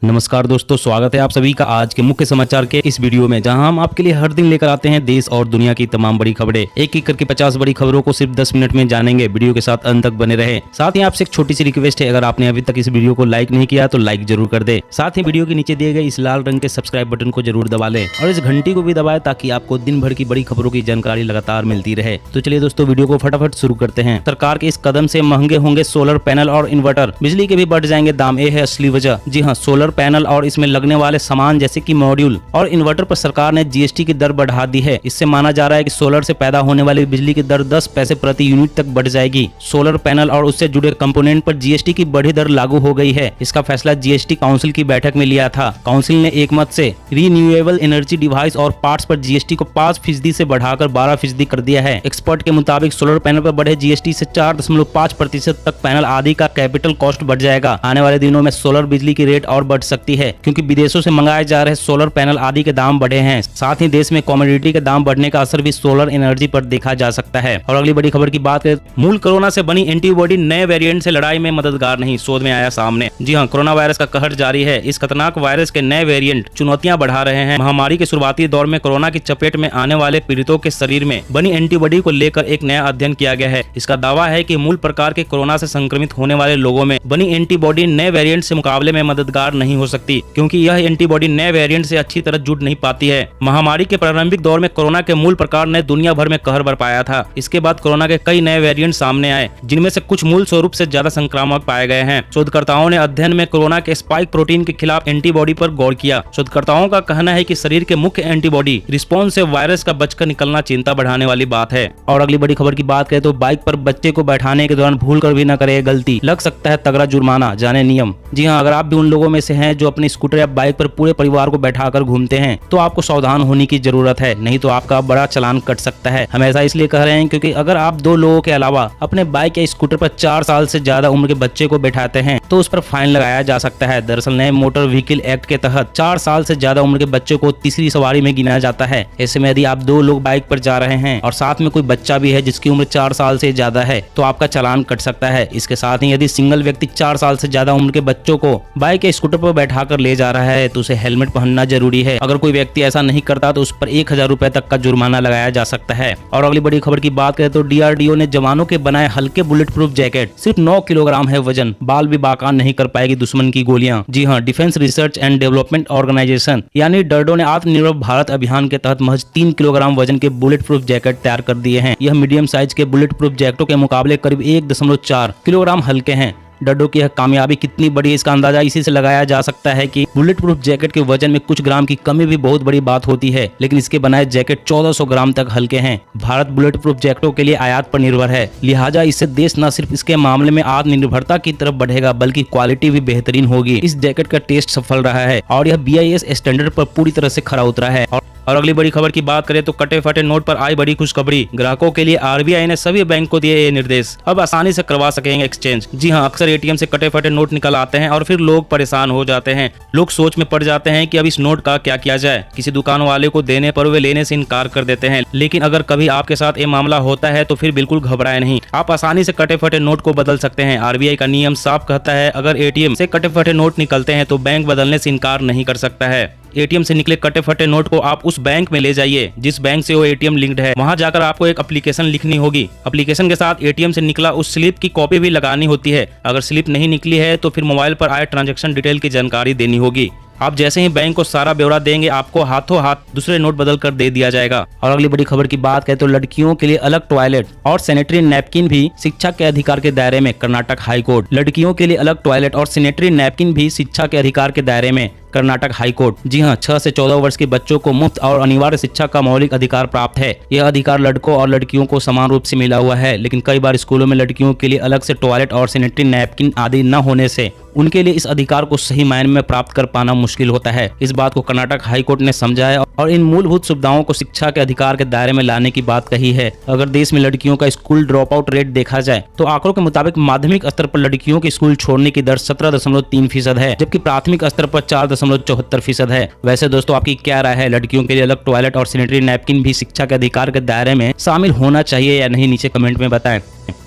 नमस्कार दोस्तों, स्वागत है आप सभी का आज के मुख्य समाचार के इस वीडियो में, जहां हम आपके लिए हर दिन लेकर आते हैं देश और दुनिया की तमाम बड़ी खबरें। एक एक करके 50 बड़ी खबरों को सिर्फ 10 मिनट में जानेंगे। वीडियो के साथ अंत तक बने रहे। साथ ही आपसे एक छोटी सी रिक्वेस्ट है, अगर आपने अभी तक इस वीडियो को लाइक नहीं किया तो लाइक जरूर कर दे। साथ ही वीडियो के नीचे दिए गए इस लाल रंग के सब्सक्राइब बटन को जरूर दबा लें और इस घंटी को भी दबाएं ताकि आपको दिन भर की बड़ी खबरों की जानकारी लगातार मिलती रहे। तो चलिए दोस्तों, वीडियो को फटाफट शुरू करते हैं। सरकार के इस कदम से महंगे होंगे सोलर पैनल और इन्वर्टर, बिजली के भी बढ़ जाएंगे दाम, ये है असली वजह। जी हाँ, सोलर पैनल और इसमें लगने वाले सामान जैसे कि मॉड्यूल और इन्वर्टर पर सरकार ने जीएसटी की दर बढ़ा दी है। इससे माना जा रहा है कि सोलर से पैदा होने वाली बिजली की दर 10 पैसे प्रति यूनिट तक बढ़ जाएगी। सोलर पैनल और उससे जुड़े कंपोनेंट पर जीएसटी की बढ़ी दर लागू हो गई है। इसका फैसला जीएसटी काउंसिल की बैठक में लिया था। काउंसिल ने एक मत से रिन्यूएबल एनर्जी डिवाइस और पार्ट्स पर जीएसटी को 5% से बढ़ाकर 12% कर दिया है। एक्सपर्ट के मुताबिक सोलर पैनल पर बढ़े जीएसटी से 4.5% तक पैनल आदि का कैपिटल कॉस्ट बढ़ जाएगा। आने वाले दिनों में सोलर बिजली की रेट और बढ़ सकती है, क्योंकि विदेशों से मंगाए जा रहे सोलर पैनल आदि के दाम बढ़े हैं। साथ ही देश में कमोडिटी के दाम बढ़ने का असर भी सोलर एनर्जी पर देखा जा सकता है। और अगली बड़ी खबर की बात करें, मूल कोरोना से बनी एंटीबॉडी नए वेरिएंट से लड़ाई में मददगार नहीं, शोध में आया सामने। जी हाँ, कोरोना वायरस का कहर जारी है। इस खतरनाक वायरस के नए वेरिएंट चुनौतियां बढ़ा रहे हैं। महामारी के शुरुआती दौर में कोरोना की चपेट में आने वाले पीड़ितों के शरीर में बनी एंटीबॉडी को लेकर एक नया अध्ययन किया गया है। इसका दावा है कि मूल प्रकार के कोरोना से संक्रमित होने वाले लोगों में बनी एंटीबॉडी नए वेरिएंट से मुकाबले में मददगार नहीं हो सकती, क्योंकि यह एंटीबॉडी नए वेरिएंट से अच्छी तरह जुड़ नहीं पाती है। महामारी के प्रारंभिक दौर में कोरोना के मूल प्रकार ने दुनिया भर में कहर बरपाया था। इसके बाद कोरोना के कई नए वेरिएंट सामने आए, जिनमें से कुछ मूल स्वरूप से ज्यादा संक्रामक पाए गए हैं। शोधकर्ताओं ने अध्ययन में कोरोना के स्पाइक प्रोटीन के खिलाफ एंटीबॉडी पर गौर किया। शोधकर्ताओं का कहना है कि शरीर के मुख्य एंटीबॉडी रिस्पॉन्स से वायरस का बचकर निकलना चिंता बढ़ाने वाली बात है। और अगली बड़ी खबर की बात करें तो बाइक पर बच्चे को बैठाने के दौरान भूल कर भी न करे गलती, लग सकता है तगड़ा जुर्माना, जाने नियम। जी हाँ, अगर आप भी उन लोगों में से हैं जो अपने स्कूटर या बाइक पर पूरे परिवार को बैठाकर घूमते हैं तो आपको सावधान होने की जरूरत है, नहीं तो आपका बड़ा चालान कट सकता है। हम ऐसा इसलिए कह रहे हैं क्योंकि अगर आप 2 लोगों के अलावा अपने बाइक या स्कूटर पर 4 साल से ज्यादा उम्र के बच्चे को बैठाते हैं तो उस पर फाइन लगाया जा सकता है। दरअसल नए मोटर व्हीकल एक्ट के तहत 4 साल से ज्यादा उम्र के बच्चे को तीसरी सवारी में गिनाया जाता है। ऐसे में यदि आप 2 लोग बाइक पर जा रहे हैं और साथ में कोई बच्चा भी है जिसकी उम्र 4 साल से ज्यादा है तो आपका चालान कट सकता है। इसके साथ ही यदि सिंगल व्यक्ति 4 साल से ज्यादा उम्र के बच्चों को बाइक या स्कूटर पर बैठाकर ले जा रहा है तो उसे हेलमेट पहनना जरूरी है। अगर कोई व्यक्ति ऐसा नहीं करता तो उस पर 1000 रुपए तक का जुर्माना लगाया जा सकता है। और अगली बड़ी खबर की बात करें तो डीआरडीओ ने जवानों के बनाए हल्के बुलेट प्रूफ जैकेट, सिर्फ 9 किलोग्राम है वजन, बाल भी बाका नहीं कर पाएगी दुश्मन की गोलियां। जी हाँ, defence research and development organisation यानी डरडो ने आत्मनिर्भर भारत अभियान के तहत महज 3 किलोग्राम वजन के बुलेट प्रूफ जैकेट तैयार कर दिए हैं। यह मीडियम साइज के बुलेट प्रूफ जैकेटों के मुकाबले करीब 1.4 किलोग्राम हल्के हैं। डरडो की यह कामयाबी कितनी बड़ी है इसका अंदाजा इसी से लगाया जा सकता है कि बुलेट प्रूफ जैकेट के वजन में कुछ ग्राम की कमी भी बहुत बड़ी बात होती है, लेकिन इसके बनाए जैकेट 1400 ग्राम तक हल्के हैं। भारत बुलेट प्रूफ जैकेटों के लिए आयात पर निर्भर है, लिहाजा इससे देश न सिर्फ इसके मामले में आत्मनिर्भरता की तरफ बढ़ेगा बल्कि क्वालिटी भी बेहतरीन होगी। इस जैकेट का टेस्ट सफल रहा है और यह BIS स्टैंडर्ड पर पूरी तरह से खरा उतरा है। और अगली बड़ी खबर की बात करें तो कटे फटे नोट पर आई बड़ी खुशखबरी। ग्राहकों के लिए आरबीआई ने सभी बैंक को दिए ये निर्देश, अब आसानी से करवा सकेंगे एक्सचेंज। जी हाँ, अक्सर एटीएम से कटे फटे नोट निकल आते हैं और फिर लोग परेशान हो जाते हैं। लोग सोच में पड़ जाते हैं कि अब इस नोट का क्या किया जाए। किसी दुकान वाले को देने पर वे लेने से इनकार कर देते हैं, लेकिन अगर कभी आपके साथ ये मामला होता है तो फिर बिल्कुल घबराए नहीं, आप आसानी से कटे फटे नोट को बदल सकते हैं। आरबीआई का नियम साफ कहता है, अगर एटीएम से कटे फटे नोट निकलते हैं तो बैंक बदलने से इनकार नहीं कर सकता है। एटीएम से निकले कटे फटे नोट को आप उस बैंक में ले जाइए जिस बैंक से वो एटीएम लिंक्ड है। वहां जाकर आपको एक एप्लीकेशन लिखनी होगी। एप्लीकेशन के साथ एटीएम से निकला उस स्लिप की कॉपी भी लगानी होती है। अगर स्लिप नहीं निकली है तो फिर मोबाइल पर आए ट्रांजैक्शन डिटेल की जानकारी देनी होगी। आप जैसे ही बैंक को सारा ब्यौरा देंगे आपको हाथों हाथ दूसरे नोट बदल कर दे दिया जाएगा। और अगली बड़ी खबर की बात करें तो लड़कियों के लिए अलग टॉयलेट और सैनिटरी नैपकिन भी शिक्षा के अधिकार के दायरे में, कर्नाटक हाईकोर्ट। लड़कियों के लिए अलग टॉयलेट और सैनिटरी नैपकिन भी शिक्षा के अधिकार के दायरे में, कर्नाटक हाईकोर्ट। जी हाँ, 6 से 14 वर्ष के बच्चों को मुफ्त और अनिवार्य शिक्षा का मौलिक अधिकार प्राप्त है। यह अधिकार लड़कों और लड़कियों को समान रूप से मिला हुआ है, लेकिन कई बार स्कूलों में लड़कियों के लिए अलग से टॉयलेट और सैनिटरी नैपकिन आदि न होने से उनके लिए इस अधिकार को सही मायने में प्राप्त कर पाना मुश्किल होता है। इस बात को कर्नाटक हाईकोर्ट ने समझा है और इन मूलभूत सुविधाओं को शिक्षा के अधिकार के दायरे में लाने की बात कही है। अगर देश में लड़कियों का स्कूल ड्रॉप आउट रेट देखा जाए तो आंकड़ों के मुताबिक माध्यमिक स्तर पर लड़कियों के स्कूल छोड़ने की दर 17.3% है, जबकि प्राथमिक स्तर पर 4.74% है। वैसे दोस्तों, आपकी क्या राय है? लड़कियों के लिए अलग टॉयलेट और सैनिटरी नैपकिन भी शिक्षा के अधिकार के दायरे में शामिल होना चाहिए या नहीं? नीचे कमेंट में बताएं।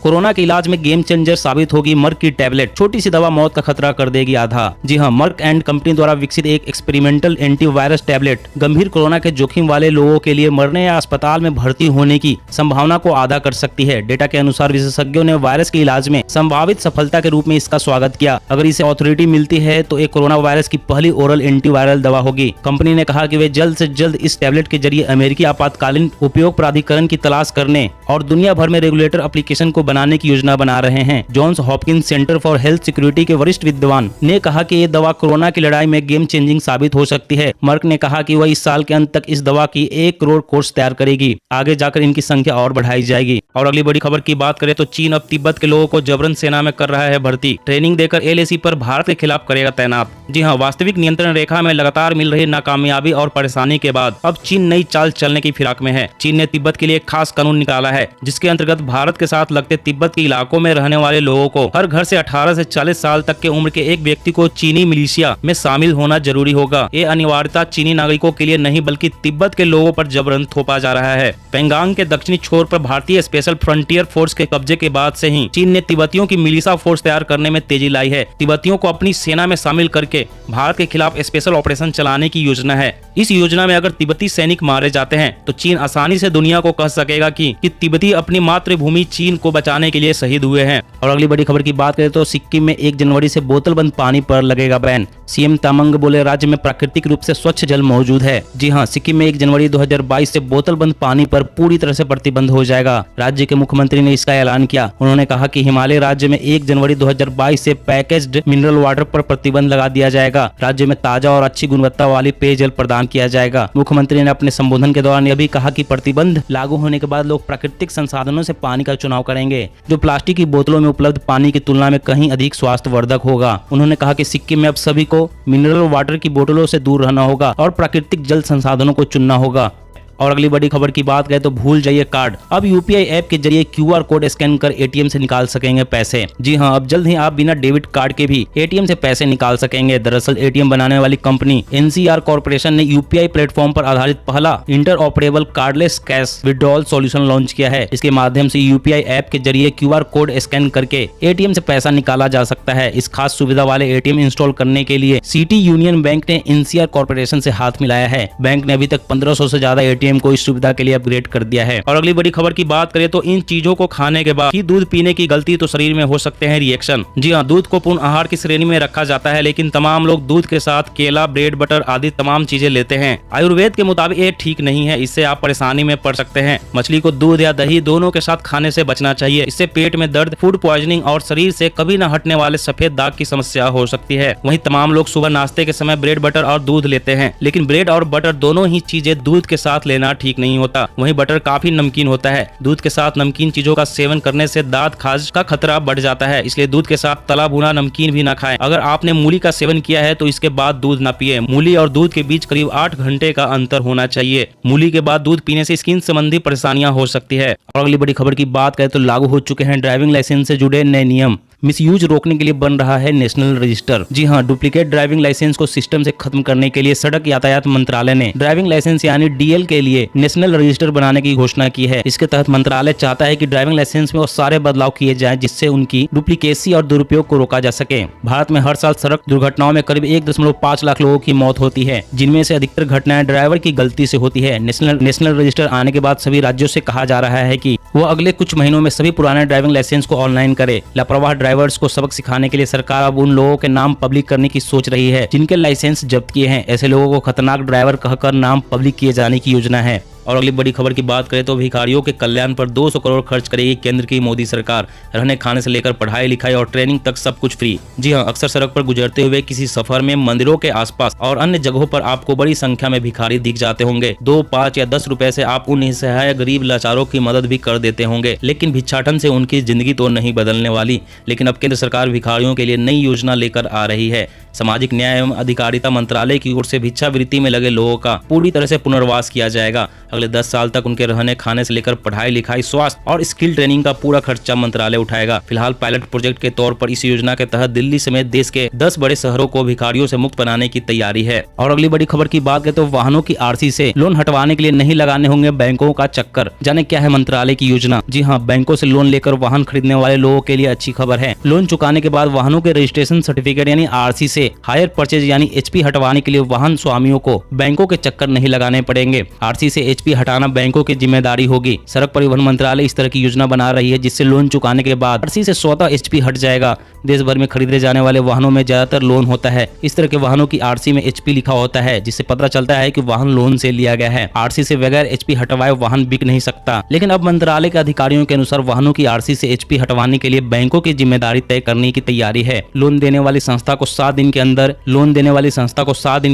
कोरोना के इलाज में गेम चेंजर साबित होगी मर्क की टैबलेट। छोटी सी दवा मौत का खतरा कर देगी आधा। जी हां, मर्क एंड कंपनी द्वारा विकसित एक एक्सपेरिमेंटल एंटीवायरस टैबलेट गंभीर कोरोना के जोखिम वाले लोगों के लिए मरने या अस्पताल में भर्ती होने की संभावना को आधा कर सकती है। डेटा के अनुसार विशेषज्ञों ने वायरस के इलाज में संभावित सफलता के रूप में इसका स्वागत किया। अगर इसे ऑथोरिटी मिलती है तो एक कोरोना वायरस की पहली ओरल एंटीवायरल दवा होगी। कंपनी ने कहा कि वे जल्द से जल्द इस टैबलेट के जरिए अमेरिकी आपातकालीन उपयोग प्राधिकरण की तलाश करने और दुनिया भर में रेगुलेटर एप्लीकेशन को बनाने की योजना बना रहे हैं। Johns Hopkins Center for Health Security के वरिष्ठ विद्वान ने कहा कि ये दवा कोरोना की लड़ाई में गेम चेंजिंग साबित हो सकती है। मर्क ने कहा कि वह इस साल के अंत तक इस दवा की 1 करोड़ कोर्स तैयार करेगी। आगे जाकर इनकी संख्या और बढ़ाई जाएगी। और अगली बड़ी खबर की बात करें तो चीन अब तिब्बत के लोगों को जबरन सेना में कर रहा है भर्ती। ट्रेनिंग देकर LAC पर भारत के खिलाफ करेगा तैनात। जी हाँ, वास्तविक नियंत्रण रेखा में लगातार मिल रही नाकामयाबी और परेशानी के बाद अब चीन नई चाल चलने की फिराक में है। चीन ने तिब्बत के लिए एक खास कानून निकाला है, जिसके अंतर्गत भारत के साथ लगते तिब्बत के इलाकों में रहने वाले लोगों को हर घर से 18 से 40 साल तक के उम्र के एक व्यक्ति को चीनी मिलिशिया में शामिल होना जरूरी होगा। ये अनिवार्यता चीनी नागरिकों के लिए नहीं बल्कि तिब्बत के लोगों पर जबरन थोपा जा रहा है। पेंगांग के दक्षिणी छोर पर भारतीय स्पेशल फ्रंटियर फोर्स के कब्जे के बाद से ही चीन ने तिब्बतियों की मिलिशिया फोर्स तैयार करने में तेजी लाई है। तिब्बतियों को अपनी सेना में शामिल करके भारत के खिलाफ स्पेशल ऑपरेशन चलाने की योजना है। इस योजना में अगर तिब्बती सैनिक मारे जाते हैं तो चीन आसानी से दुनिया को कह सकेगा कि तिब्बती अपनी मातृभूमि चीन को बचाने के लिए शहीद हुए हैं। और अगली बड़ी खबर की बात करें तो सिक्किम में 1 जनवरी से बोतल बंद पानी पर लगेगा बैन। सीएम तामंग बोले राज्य में प्राकृतिक रूप से स्वच्छ जल मौजूद है। जी हां, सिक्किम में 1 जनवरी 2022 से बोतल बंद पानी पर पूरी तरह से प्रतिबंध हो जाएगा। राज्य के मुख्यमंत्री ने इसका ऐलान किया। उन्होंने कहा कि हिमालय राज्य में 1 जनवरी 2022 से पैकेज्ड मिनरल वाटर पर प्रतिबंध लगा दिया जाएगा। राज्य में ताजा और अच्छी गुणवत्ता वाली पेयजल प्रदान किया जाएगा। मुख्यमंत्री ने अपने संबोधन के दौरान यह भी कहा कि प्रतिबंध लागू होने के बाद लोग प्राकृतिक संसाधनों से पानी का चुनाव करेंगे, जो प्लास्टिक की बोतलों में उपलब्ध पानी की तुलना में कहीं अधिक स्वास्थ्यवर्धक होगा। उन्होंने कहा कि सिक्किम में अब सभी को मिनरल वाटर की बोतलों से दूर रहना होगा और प्राकृतिक जल संसाधनों को चुनना होगा। और अगली बड़ी खबर की बात करें तो भूल जाइए कार्ड। अब UPI ऐप के जरिए QR कोड स्कैन कर ATM से निकाल सकेंगे पैसे। जी हां, अब जल्द ही आप बिना डेबिट कार्ड के भी ATM से पैसे निकाल सकेंगे। दरअसल ATM बनाने वाली कंपनी NCR कॉर्पोरेशन ने UPI प्लेटफॉर्म पर आधारित पहला interoperable cardless cash withdrawal solution launch किया है। इसके माध्यम से UPI ऐप के जरिए QR कोड स्कैन करके ATM से पैसा निकाला जा सकता है। इस खास सुविधा वाले ATM इंस्टॉल करने के लिए सिटी यूनियन बैंक ने NCR कॉर्पोरेशन से हाथ मिलाया है। बैंक ने अभी तक 1500 से ज्यादा ATM को इस सुविधा के लिए अपग्रेड कर दिया है। और अगली बड़ी खबर की बात करें तो इन चीजों को खाने के बाद ही दूध पीने की गलती तो शरीर में हो सकते हैं रिएक्शन। जी हां, दूध को पूर्ण आहार की श्रेणी में रखा जाता है, लेकिन तमाम लोग दूध के साथ केला, ब्रेड, बटर आदि तमाम चीजें लेते हैं। आयुर्वेद के मुताबिक ये ठीक नहीं है, इससे आप परेशानी में पड़ सकते हैं। मछली को दूध या दही दोनों के साथ खाने से बचना चाहिए। इससे पेट में दर्द, फूड पॉइजनिंग और शरीर से कभी न हटने वाले सफेद दाग की समस्या हो सकती है। वहीं तमाम लोग सुबह नाश्ते के समय ब्रेड, बटर और दूध लेते हैं, लेकिन ब्रेड और बटर दोनों ही चीजें दूध के साथ लेना ठीक नहीं होता। वहीं बटर काफी नमकीन होता है। दूध के साथ नमकीन चीजों का सेवन करने से दांत खाज का खतरा बढ़ जाता है, इसलिए दूध के साथ तला भुना नमकीन भी ना खाएं। अगर आपने मूली का सेवन किया है तो इसके बाद दूध ना पिए। मूली और दूध के बीच करीब 8 घंटे का अंतर होना चाहिए। मूली के बाद दूध पीने से स्किन संबंधी परेशानियां हो सकती है। और अगली बड़ी खबर की बात करें तो लागू हो चुके हैं ड्राइविंग लाइसेंस से जुड़े नए नियम। मिसयूज रोकने के लिए बन रहा है नेशनल रजिस्टर। जी हां, डुप्लीकेट ड्राइविंग लाइसेंस को सिस्टम से खत्म करने के लिए सड़क यातायात मंत्रालय ने ड्राइविंग लाइसेंस यानी DL के लिए नेशनल रजिस्टर बनाने की घोषणा की है। इसके तहत मंत्रालय चाहता है कि ड्राइविंग लाइसेंस में वो सारे बदलाव किए जाएं जिससे उनकी डुप्लीकेसी और दुरुपयोग को रोका जा सके। भारत में हर साल सड़क दुर्घटनाओं में करीब 1.5 लाख लोगों की मौत होती है, जिनमें से अधिकतर घटनाएं ड्राइवर की गलती से होती है। नेशनल रजिस्टर आने के बाद सभी राज्यों से कहा जा रहा है कि वो अगले कुछ महीनों में सभी पुराने ड्राइविंग लाइसेंस को ऑनलाइन करे। लापरवाह ड्राइवर्स को सबक सिखाने के लिए सरकार अब उन लोगों के नाम पब्लिक करने की सोच रही है जिनके लाइसेंस जब्त किए हैं। ऐसे लोगों को खतरनाक ड्राइवर कहकर नाम पब्लिक किए जाने की योजना है। और अगली बड़ी खबर की बात करें तो भिखारियों के कल्याण पर 200 करोड़ खर्च करेगी केंद्र की मोदी सरकार। रहने खाने से लेकर पढ़ाई लिखाई और ट्रेनिंग तक सब कुछ फ्री। जी हां, अक्सर सड़क पर गुजरते हुए किसी सफर में मंदिरों के आसपास और अन्य जगहों पर आपको बड़ी संख्या में भिखारी दिख जाते होंगे। 2, 5 या 10 रुपए से आप उन निसहाय गरीब लाचारों की मदद भी कर देते होंगे, लेकिन भिक्षाटन से उनकी जिंदगी तो नहीं बदलने वाली। लेकिन अब केंद्र सरकार भिखारियों के लिए नई योजना लेकर आ रही है। सामाजिक न्याय एवं अधिकारिता मंत्रालय की ओर से भिक्षावृत्ति में लगे लोगों का पूरी तरह से पुनर्वास किया जाएगा। अगले 10 साल तक उनके रहने खाने से लेकर पढ़ाई लिखाई, स्वास्थ्य और स्किल ट्रेनिंग का पूरा खर्चा मंत्रालय उठाएगा। फिलहाल पायलट प्रोजेक्ट के तौर पर इस योजना के तहत दिल्ली समेत देश के 10 बड़े शहरों को भिखारियों से मुक्त बनाने की तैयारी है। और अगली बड़ी खबर की बात करें तो वाहनों की आरसी से लोन हटवाने के लिए नहीं लगाने होंगे बैंकों का चक्कर। जाने क्या है मंत्रालय की योजना। जी हाँ, बैंकों से लोन लेकर वाहन खरीदने वाले लोगों के लिए अच्छी खबर है। लोन चुकाने के बाद वाहनों के रजिस्ट्रेशन सर्टिफिकेट यानी आरसी से हायर परचेज यानी एचपी हटवाने के लिए वाहन स्वामियों को बैंकों के चक्कर नहीं लगाने पड़ेंगे। आरसी से एचपी हटाना बैंकों की जिम्मेदारी होगी। सड़क परिवहन मंत्रालय इस तरह की योजना बना रही है जिससे लोन चुकाने के बाद आरसी से स्वतः एचपी हट जाएगा। देश भर में खरीदे जाने वाले वाहनों में ज्यादातर लोन होता है। इस तरह के वाहनों की आरसी में एचपी लिखा होता है जिससे पता चलता है कि वाहन लोन से लिया गया है। आरसी से बगैर एचपी हटवाए वाहन बिक नहीं सकता। लेकिन अब मंत्रालय के अधिकारियों के अनुसार वाहनों की आरसी से एचपी हटवाने के लिए बैंकों की जिम्मेदारी तय करने की तैयारी है। लोन देने वाली संस्था को 7 दिन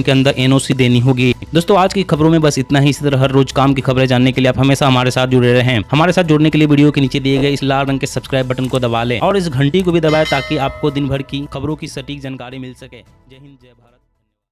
के अंदर एनओसी देनी होगी। दोस्तों आज की खबरों में बस इतना ही। इसी तरह हर रोज काम की खबरें जानने के लिए आप हमेशा हमारे साथ जुड़े रहें। हमारे साथ जुड़ने के लिए वीडियो के नीचे दिए गए इस लाल रंग के सब्सक्राइब बटन को दबा लें और इस घंटी को भी दबाएं ताकि आपको दिन भर की खबरों की सटीक जानकारी मिल सके। जय हिंद, जय भारत।